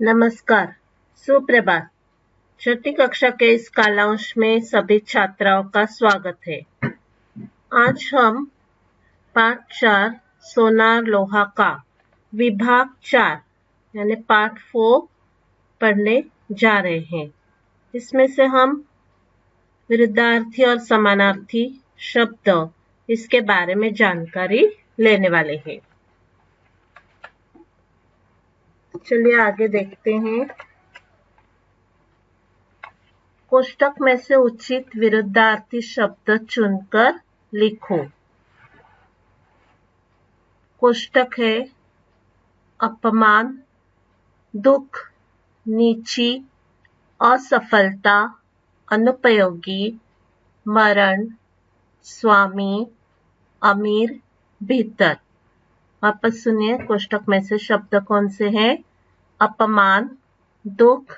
नमस्कार, सुप्रभात। छठी कक्षा के इस कालांश में सभी छात्राओं का स्वागत है। आज हम पाठ 4 सोनार लोहा का विभाग 4 यानी पार्ट 4 पढ़ने जा रहे हैं। इसमें से हम विरुद्धार्थी और समानार्थी शब्द इसके बारे में जानकारी लेने वाले हैं। चलिए आगे देखते हैं। कोष्टक में से उचित विरुद्धार्थी शब्द चुनकर लिखो। कोष्टक है अपमान, दुख, नीची, असफलता, अनुपयोगी, मरण, स्वामी, अमीर, भीतर। वापस सुनिए, कोष्टक में से शब्द कौन से हैं? अपमान, दुख,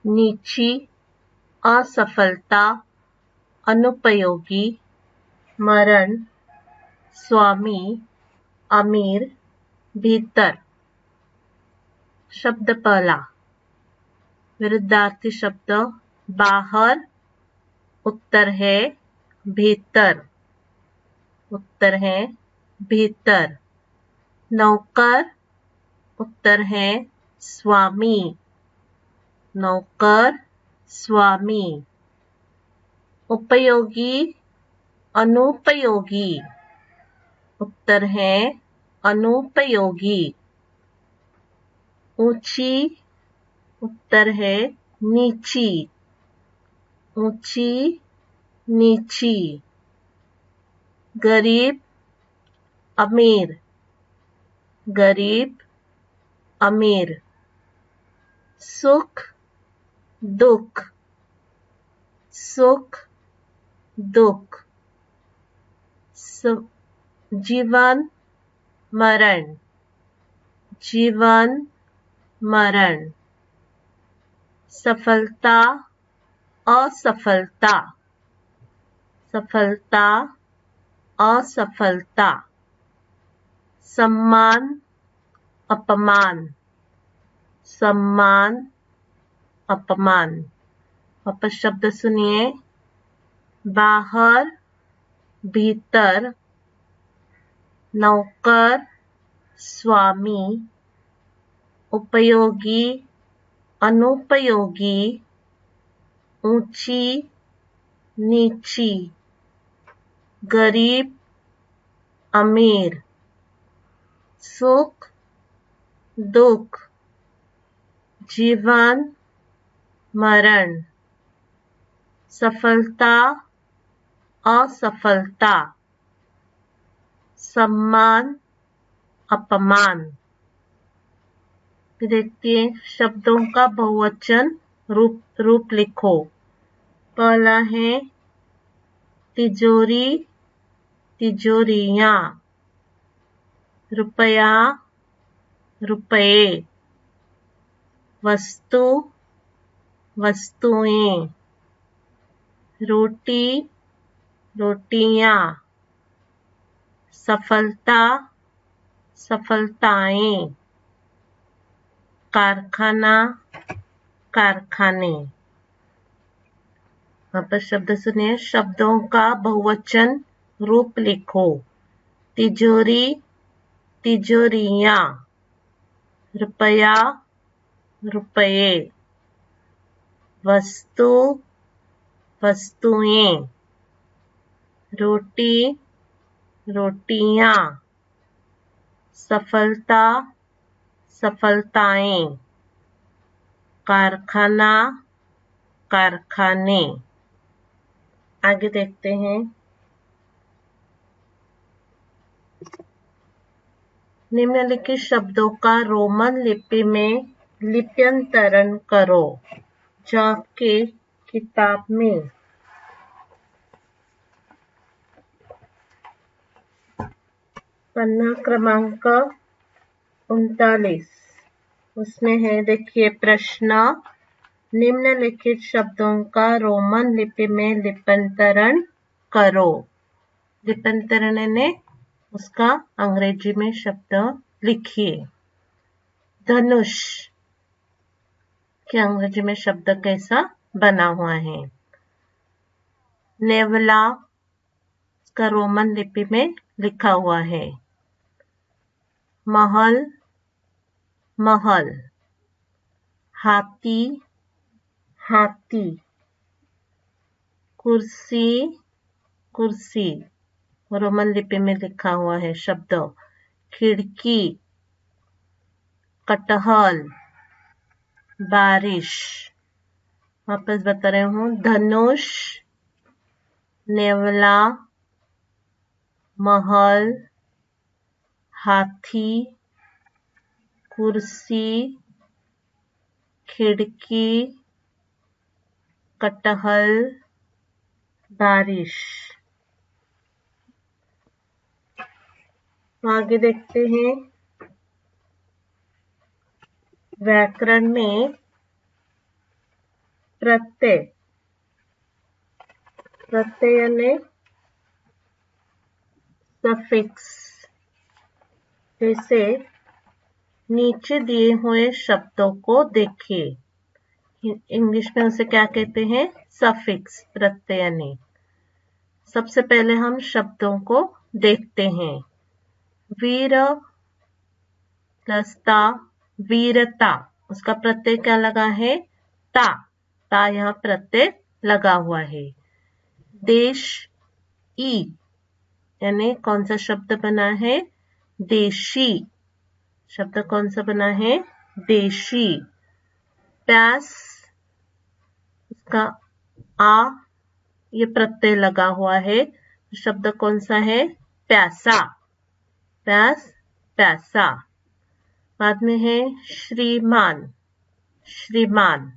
नीची, असफलता, अनुपयोगी, मरण, स्वामी, अमीर, भीतर। शब्द पहला, विरुद्धार्थी शब्द बाहर, उत्तर है भीतर। उत्तर है भीतर। नौकर, उत्तर है स्वामी। नौकर, स्वामी। उपयोगी, अनुपयोगी। उत्तर है अनुपयोगी। ऊंची, उत्तर है नीची। ऊंची, नीची। गरीब, अमीर। गरीब, अमीर। सुख, दुख। सुख, दुख। जीवन, मरण। जीवन, मरण। सफलता, असफलता। सफलता, असफलता। सम्मान, अपमान। सम्मान, अपमान। वापस शब्द सुनिए। बाहर, भीतर, नौकर, स्वामी, उपयोगी, अनुपयोगी, ऊंची, नीची, गरीब, अमीर। सुख, दुख, जीवन, मरण। सफलता, असफलता। सम्मान, अपमान। देखिए शब्दों का बहुवचन रूप लिखो। पहला है तिजोरी, तिजोरियां। रुपया, रुपये। वस्तु, वस्तुएं। रोटी, रोटियां। सफलता, सफलताएं। कारखाना, कारखाने। वापस शब्द सुनिए। शब्दों का बहुवचन रूप लिखो। तिजोरी, तिजोरियां। रुपया, रुपये। वस्तु, वस्तुएं। रोटी, रोटियां। सफलता, सफलताएं। कारखाना, कारखाने। आगे देखते हैं। निम्नलिखित शब्दों का रोमन लिपि में लिप्यंतरण करो। जाके किताब में पन्ना क्रमांक 39 उसमें है। देखिए प्रश्न, निम्नलिखित शब्दों का रोमन लिपि में लिप्यंतरण करो। लिप्यंतरण ने उसका अंग्रेजी में शब्द लिखिए। धनुष, कि अंग्रेजी में शब्द कैसा बना हुआ है। नेवला का रोमन लिपि में लिखा हुआ है। महल, महल। हाथी, हाथी। कुर्सी, कुर्सी। रोमन लिपि में लिखा हुआ है शब्द। खिड़की, कटहल, बारिश। वापस बता रही हूँ, धनुष, नेवला, महल, हाथी, कुर्सी, खिड़की, कटहल, बारिश। आगे देखते हैं। व्याकरण में प्रत्यय, प्रत्यय यानी सफिक्स। जैसे नीचे दिए हुए शब्दों को देखिए। इंग्लिश में उसे क्या कहते हैं? सफिक्स, प्रत्यय यानी। सबसे पहले हम शब्दों को देखते हैं। वीर प्लस ता, वीरता। उसका प्रत्यय क्या लगा है? ता। ता यहाँ प्रत्यय लगा हुआ है। देश ई यानी कौन सा शब्द बना है? देशी। शब्द कौन सा बना है? देशी। प्यास, उसका आ ये प्रत्यय लगा हुआ है। शब्द कौन सा है? प्यासा। प्यास, प्यासा। बाद में है श्रीमान, श्रीमान।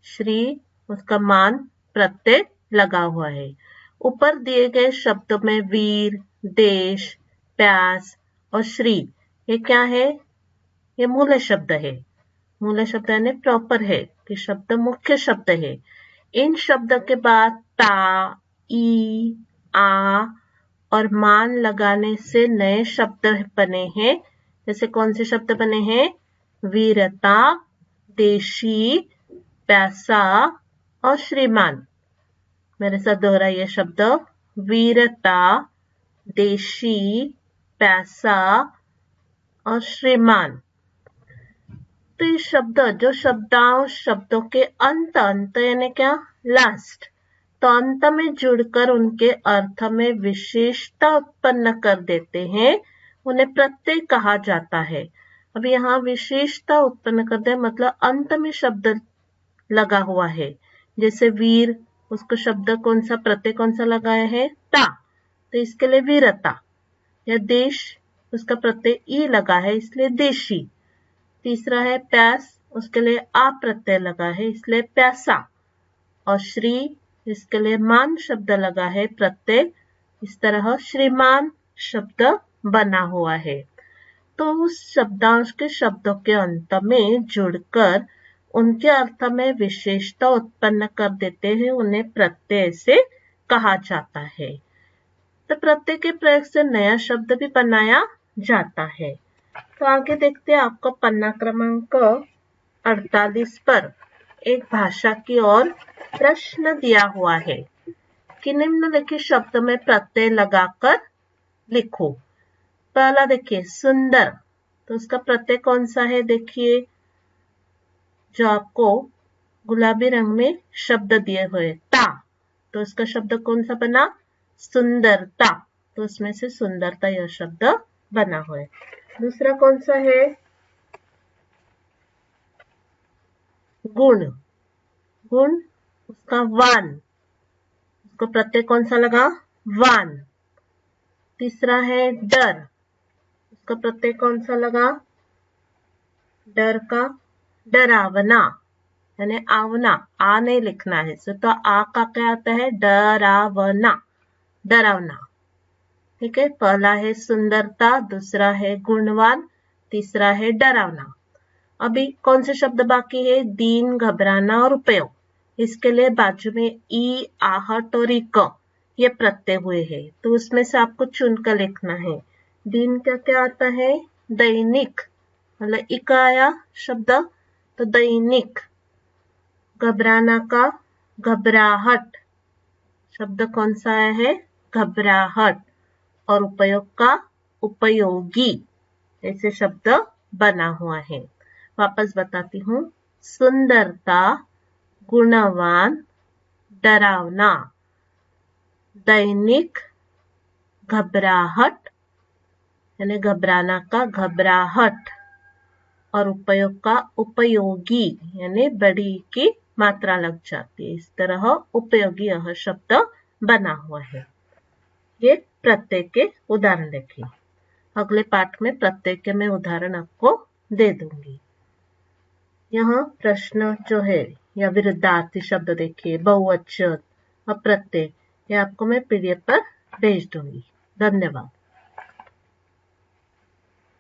श्री उसका मान प्रत्यय लगा हुआ है। ऊपर दिए गए शब्दों में वीर, देश, प्यास और श्री ये क्या है? ये मूल शब्द है। मूल शब्द यानी प्रॉपर है कि शब्द मुख्य शब्द है। इन शब्द के बाद ता, ई, आ और मान लगाने से नए शब्द बने हैं। जैसे कौन से शब्द बने हैं? वीरता, देशी, प्यासा और श्रीमान। मेरे साथ दोहराइए शब्द। वीरता, देशी, प्यासा और श्रीमान। तो ये शब्द जो शब्दांश शब्दों के अंत, अंत यानी क्या? लास्ट। तो अंत में जुड़कर उनके अर्थ में विशेषता उत्पन्न कर देते हैं, उन्हें प्रत्यय कहा जाता है। अब यहाँ विशेषता उत्पन्न करते हैं मतलब अंत में शब्द लगा हुआ है। जैसे वीर, उसको शब्द कौन सा, प्रत्यय कौन सा लगाया है? ता। तो इसके लिए वीरता। या देश, उसका प्रत्यय ई लगा है इसलिए देशी। तीसरा है प्यास, उसके लिए आ प्रत्यय लगा है इसलिए प्यासा। और श्री, इसके लिए मान शब्द लगा है प्रत्यय, इस तरह श्रीमान शब्द बना हुआ है। तो उस शब्दांश के शब्दों के अंत में जुड़कर उनके अर्थ में विशेषता उत्पन्न कर देते हैं, उन्हें प्रत्यय से कहा जाता है। तो प्रत्यय के प्रयोग से नया शब्द भी बनाया जाता है। तो आगे देखते हैं। आपको पन्ना क्रमांक 48 पर एक भाषा की ओर प्रश्न दिया हुआ है कि निम्नलिखित शब्द में प्रत्यय लगाकर लिखो। पहला देखिए सुंदर, तो उसका प्रत्यय कौन सा है? देखिए जो आपको गुलाबी रंग में शब्द दिए हुए ता, तो उसका शब्द कौन सा बना? सुंदरता। तो उसमें से सुंदरता यह शब्द बना हुआ है। दूसरा कौन सा है? गुण, गुण उसका वान, उसको प्रत्यय कौन सा लगा? वान। तीसरा है डर, उसका प्रत्यय कौन सा लगा? डर का डरावना यानी आवना, आ नहीं लिखना है तो आ का क्या आता है? डरावना, डरावना। ठीक है। पहला है सुंदरता, दूसरा है गुणवान, तीसरा है डरावना। अभी कौन से शब्द बाकी है? दीन, घबराना और उपयोग। इसके लिए बाजू में ई, आहट और इक ये प्रत्यय हुए हैं, तो उसमें से आपको चुनकर लिखना है। दीन का क्या आता है? दैनिक, मतलब इक आया शब्द तो दैनिक। घबराना का घबराहट शब्द कौन सा है? घबराहट। और उपयोग का उपयोगी ऐसे शब्द बना हुआ है। वापस बताती हूँ। सुंदरता, गुणवान, डरावना, दैनिक, घबराहट यानी घबराना का घबराहट और उपयोग का उपयोगी यानी बड़ी की मात्रा लग जाती है। इस तरह उपयोगी यह शब्द बना हुआ है। ये प्रत्यय के उदाहरण देखिए। अगले पाठ में प्रत्यय के मैं उदाहरण आपको दे दूंगी। यहाँ प्रश्न जो है या विरुद्धार्थी शब्द देखिए, बहुवचन और प्रत्यय, ये आपको मैं पीडीएफ पर भेज दूंगी। धन्यवाद।